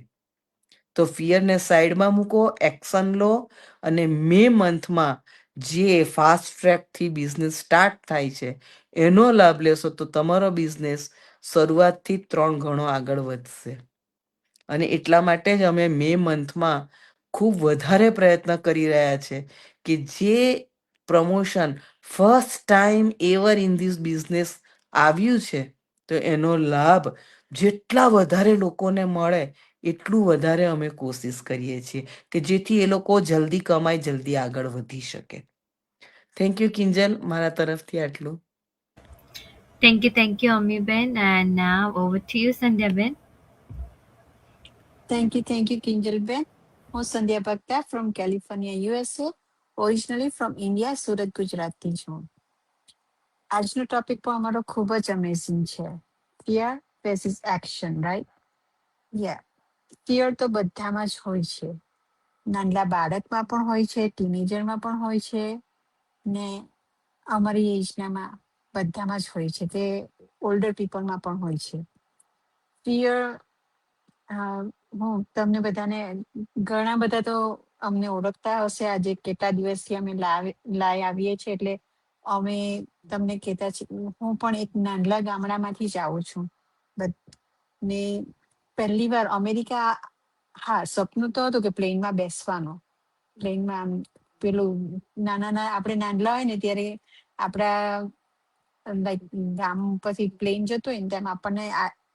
તો ફિયરને સાઈડમાં મૂકો, એક્શન લો અને મે મંથમાં જે ફાસ્ટ ટ્રેકથી બિઝનેસ સ્ટાર્ટ થાય છે એનો લાભ લેશો તો તમારો બિઝનેસ શરૂઆતથી 3 ગણો આગળ વધશે. અને એટલા માટે જ અમે મે મંથમાં ખૂબ વધારે પ્રયત્ન કરી રહ્યા છે કે જે promotion first time ever in this business આવ્યું છે તો એનો લાભ જેટલા વધારે લોકોને મળે એટલું વધારે અમે કોશિશ કરીએ છીએ કે જેથી એ લોકો જલ્દી કમાય, જલ્દી આગળ વધી શકે. થેન્ક યુ કિંજલ, મારા તરફથી આટલું. Thank you, Amiben. And now over to you, Sandhya-ben. Thank you, Kinjalben. હું સંધ્યા ભક્તા from California, USA. Originally from India, Surat, ગુજરાતથી છું. આજનો ટોપિક પણ અમારો ખૂબ જ અમેઝિંગ છે. Fear versus action, right? Yeah. Fear તો બધામાં જ હોય છે. નાનલા બાળકમાં પણ હોય છે, ટીનેજરમાં પણ હોય છે, ને અમારી એજનામાં બધામાં જ હોય છે. તે ઓલ્ડર પીપલમાં પણ હોય છે. ફિયર હું તમને બધાને ઘણા બધા તો અમને ઓળખતા હશે. આજે કેટલા દિવસથી અમે લાઈ આવીએ છીએ એટલે અમે તમને કહેતા છીએ. હું પણ એક નાનલા ગામડામાંથી જ આવું છું. ને પહેલી વાર અમેરિકા, હા, સપનું તો હતું કે પ્લેનમાં બેસવાનું. પ્લેનમાં આમ પેલું આપણે નાનલા હોય ને ત્યારે આપણા લાઈક ગામ પછી પ્લેન જતો હોય ને તેમ આપણને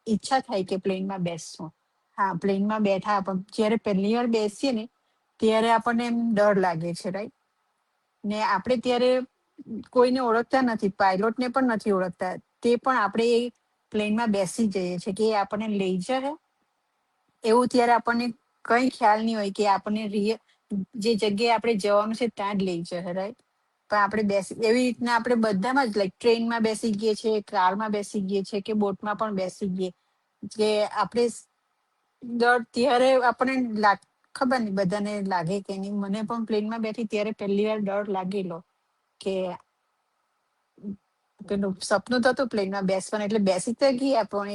ઈચ્છા થાય કે પ્લેનમાં બેસશું. હા, પ્લેનમાં બેઠા પણ જયારે પહેલી વાર બેસીએ ને ત્યારે આપણને એમ ડર લાગે છે, રાઈટ? ને આપણે ત્યારે કોઈને ઓળખતા નથી, પાયલોટને પણ નથી ઓળખતા. તે પણ આપણે એ પ્લેનમાં બેસી જઈએ છીએ કે એ આપણને લઈ જાય એવું. ત્યારે આપણને કઈ ખ્યાલ નહીં હોય કે આપણને જે જગ્યાએ આપણે જવાનું છે ત્યાં જ લઈ જાય, રાઈટ? પણ આપણે બેસી એવી રીતના આપણે બધામાં જ લાઈક ટ્રેનમાં બેસી ગઈએ છીએ, કારમાં બેસી ગઈએ છીએ કે બોટમાં પણ બેસી ગઈએ કે આપણે ડર ત્યારે આપણને ખબર નહીં બધાને લાગે કે નહીં. મને પણ પ્લેનમાં બેઠી ત્યારે પહેલી વાર ડર લાગેલો કે પેલું સપનું તો હતું પ્લેનમાં બેસવાનું, એટલે બેસી તો ગયા પણ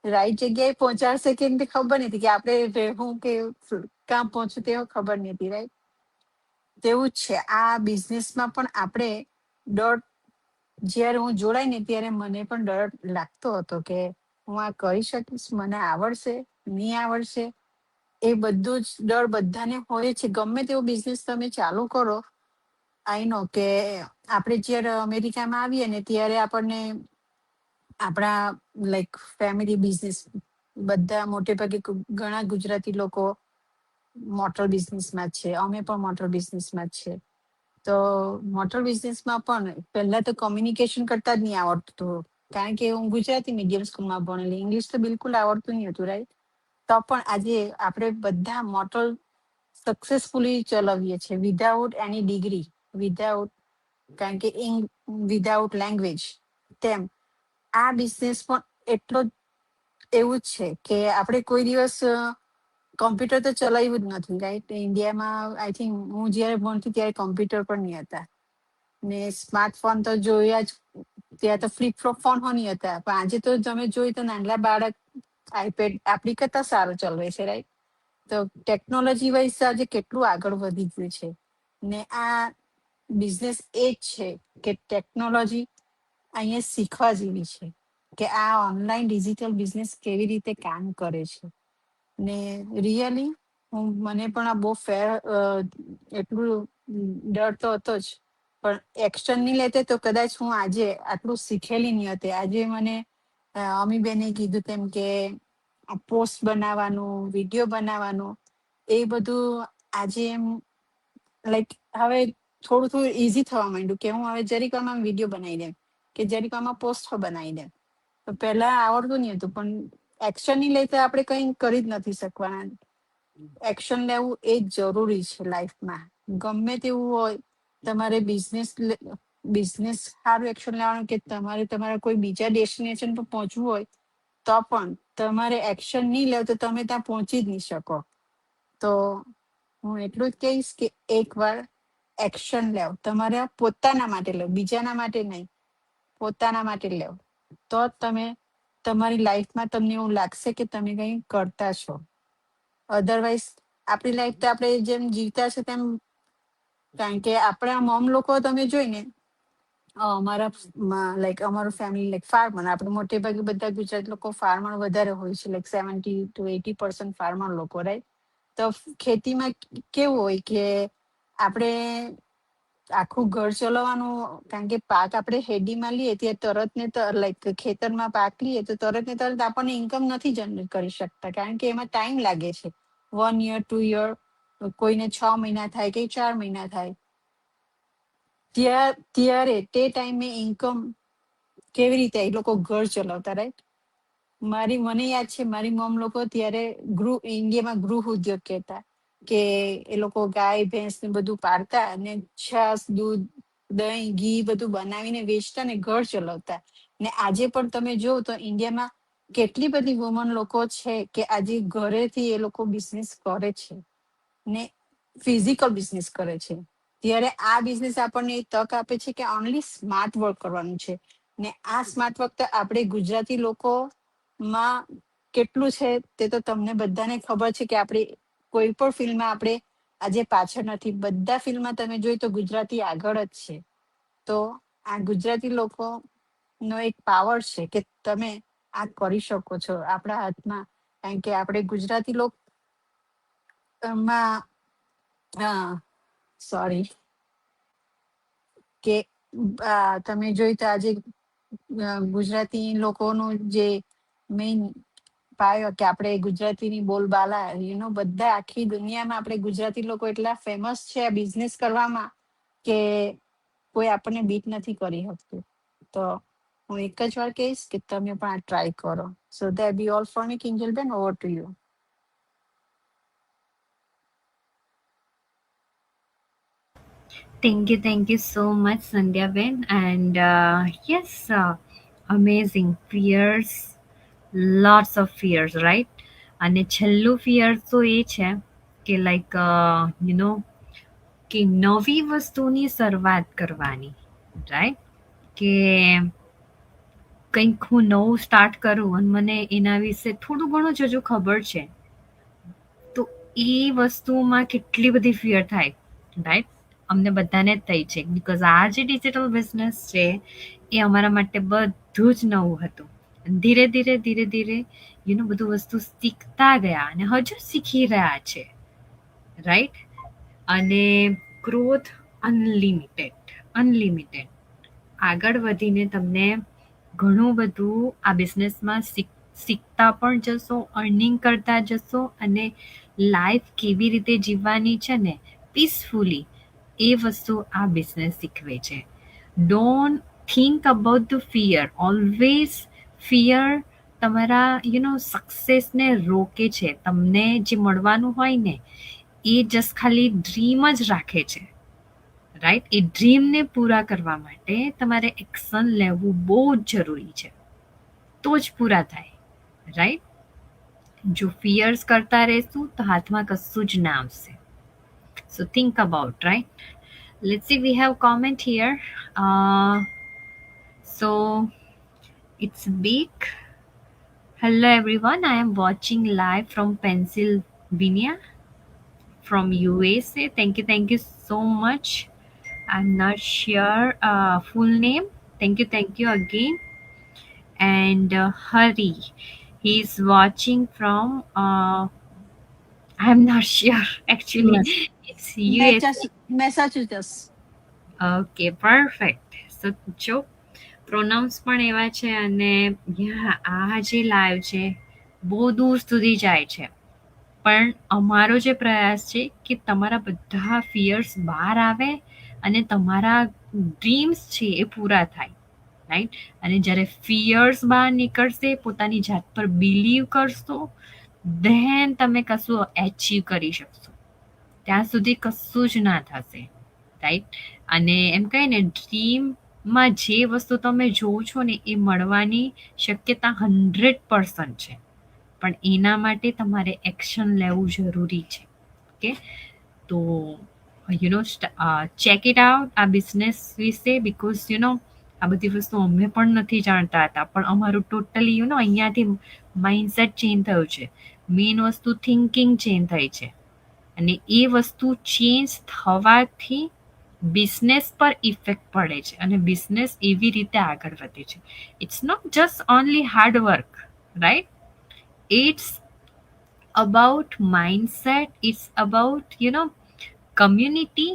એ રાઈટ જગ્યાએ પહોંચાડશે કે એમ ખબર નથી કે આપણે હું કે ક્યાં પહોંચું તે ખબર નથી, રાઈટ. તેવું જ છે આ બિઝનેસમાં પણ આપણે ડર જ્યારે હું જોડાઈ ને ત્યારે મને પણ ડર લાગતો હતો કે હું આ કરી શકીશ, મને આવડશે નહીં આવડશે. એ બધું જ ડર બધાને હોય છે. ગમે તેવો બિઝનેસ તમે ચાલુ કરો, આઈ નો કે આપણે જ્યારે અમેરિકામાં આવીએ ને ત્યારે આપણને આપણા લાઈક ફેમિલી બિઝનેસ બધા મોટે ભાગે ઘણા ગુજરાતી લોકો મોટર બિઝનેસમાં જ છે. અમે પણ મોટર બિઝનેસમાં જ છે. તો મોટર બિઝનેસમાં પણ પહેલા તો કોમ્યુનિકેશન કરતા જ નહીં આવડતું, કારણ કે હું ગુજરાતી મીડિયમ સ્કૂલમાં ભણેલી. ઇંગ્લિશ તો બિલકુલ આવડતું નહીં હતું, રાઈટ. તો પણ આજે આપણે બધા મોટર સક્સેસફુલી ચલાવીએ છીએ વિધાઉટ એની ડિગ્રી, વિધાઉટ, કારણ કે વિધાઉટ લેંગ્વેજ. તેમ આ બિઝનેસ પણ એટલો એવું જ છે કે આપણે કોઈ દિવસ કોમ્પ્યુટર તો ચલાવ્યું જ નથી, રાઈટ. ઇન્ડિયામાં આઈ થિંક હું જયારે ભણતી ત્યારે કોમ્પ્યુટર પણ નહીં હતા ને સ્માર્ટફોન તો જોયા જ, ત્યાં તો ફ્લિપ ફ્લોપ ફોન નહીં હતા. પણ આજે તો તમે જોઈ તો નાના બાળક આઈપેડ આપણી કરતા સારું ચલાવે છે, રાઈટ. તો ટેકનોલોજી વાઇઝ આજે કેટલું આગળ વધી ગયું છે ને આ બિઝનેસ એ જ છે કે ટેકનોલોજી અહીંયા શીખવા જેવી છે કે આ ઓનલાઈન ડિજિટલ બિઝનેસ કેવી રીતે કામ કરે છે. ને રિયલી મને પણ આ બહુ એટલું ડર તો હતો જ, પણ એક્શન નહીં લેતે તો કદાચ હું આજે આટલું શીખેલી નહીં હતી. આજે મને અમીબેને કીધું તેમ કે પોસ્ટ બનાવવાનું, વિડીયો બનાવવાનું, એ બધું આજે એમ લાઈક હવે થોડું થોડું ઈઝી થવા માંડ્યું કે હું હવે જરીક આમાં વિડીયો બનાવી દઉં કે જરીક આમાં પોસ્ટ બનાવી દઉં. તો પહેલા આવડતું નહીં હતું, પણ એક્શન નહીં લેતા આપણે કંઈ કરી જ નથી શકવાના. એક્શન લેવું એ જ જરૂરી છે લાઈફમાં. ગમે તેવું હોય, તમારે બિઝનેસ સારું એક્શન લેવાનું કે તમારે તમારા કોઈ બીજા ડેસ્ટિનેશન પર પહોંચવું હોય તો પણ તમારે એક્શન નહીં લેવ તો તમે ત્યાં પહોંચી જ નહીં શકો. તો હું એટલું જ કહીશ કે એકવાર એક્શન લેવ, તમારે પોતાના માટે લેવ, બીજાના માટે નહીં, પોતાના માટે લેવ. તો જ તમે તમારી લાઈફમાં તમને એવું લાગશે કે તમે કંઈ કરતા છો. અધરવાઇઝ આપણી લાઈફ તો આપણે જેમ જીવતા છે તેમ, કારણ કે આપણા મોમ લોકો તમે જોઈને લાઈક અમારું ફેમિલી લાઈક ફાર્મર, આપણે મોટે ભાગે બધા ગુજરાત લોકો ફાર્મર વધારે હોય છે, લાઈક 70 to 80% ફાર્મર લોકો, રાઈટ. તો ખેતીમાં કેવું હોય કે આપણે આખું ઘર ચલાવવાનું, કારણ કે પાક આપણે હેડીમાં લઈએ ત્યાં તરત ને લાઈક ખેતરમાં પાક લઈએ તો તરત ને તરત આપણને ઇન્કમ નથી જનરેટ કરી શકતા, કારણ કે એમાં ટાઈમ લાગે છે. 1 year 2 year, કોઈને 6 મહિના થાય કે 4 મહિના થાય. ત્યારે તે ટાઈમે ઇન્કમ કેવી રીતે એ લોકો ઘર ચલાવતા, રાઈટ. મને યાદ છે મારી મમ લોકો ત્યારે ઇન્ડિયામાં ગૃહ ઉદ્યોગ કહેતા કે એ લોકો ગાય ભેંસ ને બધું પાડતા અને છાસ, દૂધ, દહીં, ઘી બધું બનાવીને વેચતા ને ઘર ચલાવતા. ને આજે પણ તમે જોવો તો ઇન્ડિયામાં કેટલી બધી વુમન લોકો છે કે આજે ઘરેથી એ લોકો બિઝનેસ કરે છે ને ફિઝિકલ બિઝનેસ કરે છે. ત્યારે આ બિઝનેસ આપણને તક આપે છે કે ઓનલી સ્માર્ટ વર્ક કરવાનું છે. ને આ સ્માર્ટ વર્ક તો આપણે ગુજરાતી લોકો માં કેટલું છે તે તો તમને બધાને ખબર છે કે આપણે કોઈ પણ ફિલ્ડમાં આપણે આજે પાછળ નથી. બધા ફિલ્ડમાં તમે જોઈ તો ગુજરાતી આગળ જ છે. તો આ ગુજરાતી લોકો નો એક પાવર છે કે તમે આ કરી શકો છો આપણા હાથમાં, કારણ કે આપણે ગુજરાતી લોકો સોરી કે તમે જોઈ તો આજે ગુજરાતી લોકોનું જે મેઇન પાયો કે આપણે ગુજરાતીની બોલબાલા બધા આખી દુનિયામાં આપણે ગુજરાતી લોકો એટલા ફેમસ છે આ બિઝનેસ કરવામાં કે કોઈ આપણને બીટ નથી કરી શકતું. તો હું એક જ વાર કહીશ કે તમે પણ આ ટ્રાય કરો. So that be all for me. કિંજલબેન, over to you. Thank you so much, Sandhya Ben. And yes, amazing fears, lots of fears, right? અને છેલ્લું ફિયર તો એ છે કે લાઈક યુ નો કે નવી વસ્તુની શરૂઆત કરવાની, રાઈટ? કે કંઈક હું નવું સ્ટાર્ટ કરું અને મને એના વિશે થોડું ઘણું જ હજુ ખબર છે, તો એ વસ્તુમાં કેટલી બધી ફિયર થાય, રાઈટ? અમને બધાને જ થઈ છે, બિકોઝ આ જે ડિજિટલ બિઝનેસ છે એ અમારા માટે બધું જ નવું હતું. ધીરે ધીરે ધીરે ધીરે બધું વસ્તુ શીખતા ગયા અને હજુ શીખી રહ્યા છે, રાઈટ? અને ગ્રોથ અનલિમિટેડ આગળ વધીને તમને ઘણું બધું આ બિઝનેસમાં શીખતા પણ જશો, અર્નિંગ કરતા જશો, અને લાઈફ કેવી રીતે જીવવાની છે ને પીસફુલી, એ વસ્તુ આ બિઝનેસ શીખવે છે. Don't think about the fear. Always fear તમારા સક્સેસને રોકે છે. તમને જે મળવાનું હોય ને એ જસ્ટ ખાલી ડ્રીમ જ રાખે છે, રાઈટ? એ ડ્રીમને પૂરા કરવા માટે તમારે એક્શન લેવું બહુ જ જરૂરી છે, તો જ પૂરા થાય, રાઈટ? જો ફિયર્સ કરતા રહેશું તો હાથમાં કશું જ ના આવશે. So think about, right? Let's see, we have comment here. So it's big. Hello everyone, I am watching live from Pennsylvania, from USA. Thank you so much. I'm not sure full name. Thank you again. And Hari, he's watching from I'm not sure actually. It's USA. મેસાચ્યુસેટ્સ. Okay, perfect. So જો પ્રોનાઉન્સ પણ એવા છે, અને આ જે લાઈવ છે બહુ દૂર સુધી જાય છે, પણ અમારો જે પ્રયાસ છે કે તમારા બધા ફિયર્સ બહાર આવે અને તમારા ડ્રીમ્સ છે એ પૂરા થાય, રાઈટ? અને જ્યારે ફિયર્સ બહાર નીકળશે, પોતાની જાત પર બિલીવ કરશો, ધેન તમે કશું એચીવ કરી શકશો. ત્યાં સુધી કશું જ ના થશે, રાઈટ? અને એમ કહે ને, ડ્રીમમાં જે વસ્તુ તમે જોવો છો ને એ મળવાની શક્યતા 100% છે, પણ એના માટે તમારે એક્શન લેવું જરૂરી છે. ઓકે, તો ચેક ઇટ આઉટ આ બિઝનેસ વિશે, બિકોઝ આ બધી વસ્તુ અમે પણ નથી જાણતા હતા, પણ અમારું ટોટલી અહીંયાથી માઇન્ડસેટ ચેન્જ થયું છે. મેઇન વસ્તુ થિંકિંગ ચેન્જ થઈ છે, અને એ વસ્તુ ચેન્જ થવાથી બિઝનેસ પર ઇફેક્ટ પડે છે, અને બિઝનેસ એવી રીતે આગળ વધે છે. It's not just only hard work, right? It's about mindset. It's about community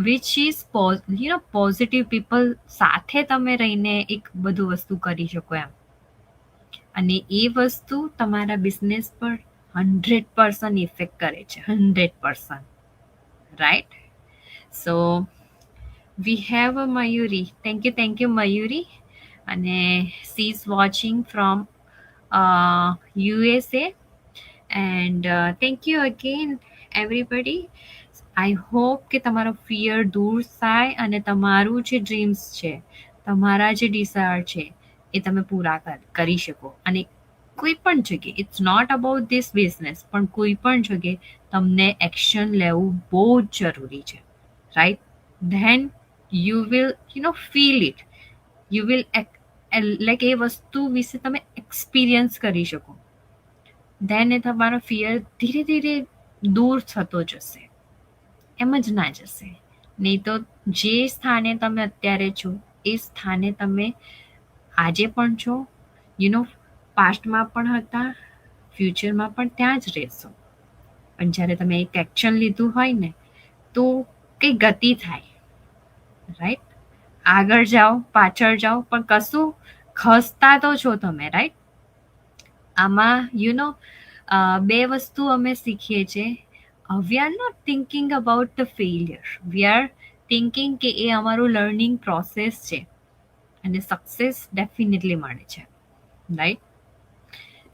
which is positive people સાથે તમે રહીને એક બધું વસ્તુ કરી શકો એમ. અને એ વસ્તુ તમારા બિઝનેસ પર 100% ઇફેક્ટ કરે છે, 100%, right? So we have a Mayuri. Thank you Mayuri. અને she is watching from USA. And thank you again everybody. I hope કે તમારો ફિયર દૂર થાય અને તમારું જે ડ્રીમ્સ છે, તમારા જે ડિઝાયર છે એ તમે પૂરા કરી શકો. અને કોઈ પણ જગ્યાએ, it's not about this business, પણ કોઈ પણ જગ્યાએ તમને એક્શન લેવું બહુ જ જરૂરી છે, right? Then you will feel it. You will like એ વસ્તુ વિશે તમે એક્સપિરિયન્સ કરી શકો. ધેન એ તમારો ફિયર ધીરે ધીરે દૂર થતો જશે, એમ જ ના જશે. નહીં તો જે સ્થાને તમે અત્યારે છો એ સ્થાને તમે આજે પણ છો, પાસ્ટમાં પણ હતા, ફ્યુચરમાં પણ ત્યાં જ રહેશો. પણ જ્યારે તમે એક એક્શન લીધું હોય ને તો કંઈ ગતિ થાય, રાઈટ? આગળ જાઓ, પાછળ જાઓ, પણ કશું ખસતા તો છો તમે, રાઈટ? આમાં બે વસ્તુ અમે શીખીએ છીએ. we are not thinking about the failure. We are thinking કે એ અમારું લર્નિંગ પ્રોસેસ છે, અને સક્સેસ ડેફિનેટલી મળે છે, right?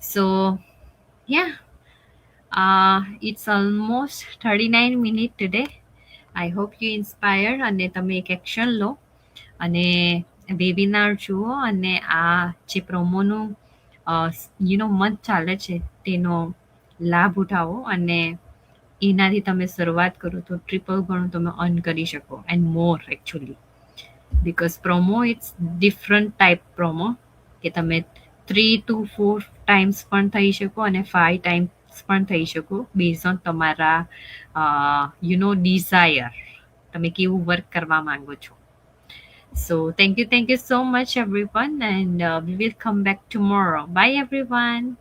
So it's almost 39 minutes today. I hope you inspire અને તમે એક એક્શન લો અને વેબિનાર જુઓ અને આ જે પ્રોમોનું મંથ ચાલે છે તેનો લાભ ઉઠાવો અને એનાથી તમે શરૂઆત કરો તો ટ્રિપલ ઘણું તમે અર્ન કરી શકો and more actually because promo it's different type promo કે તમે 3 to 4 times પણ થઈ શકો અને 5 times પણ થઈ શકો based on તમારા desire તમે કેવું વર્ક કરવા માંગો છો. So thank you so much everyone and we will come back tomorrow. Bye everyone.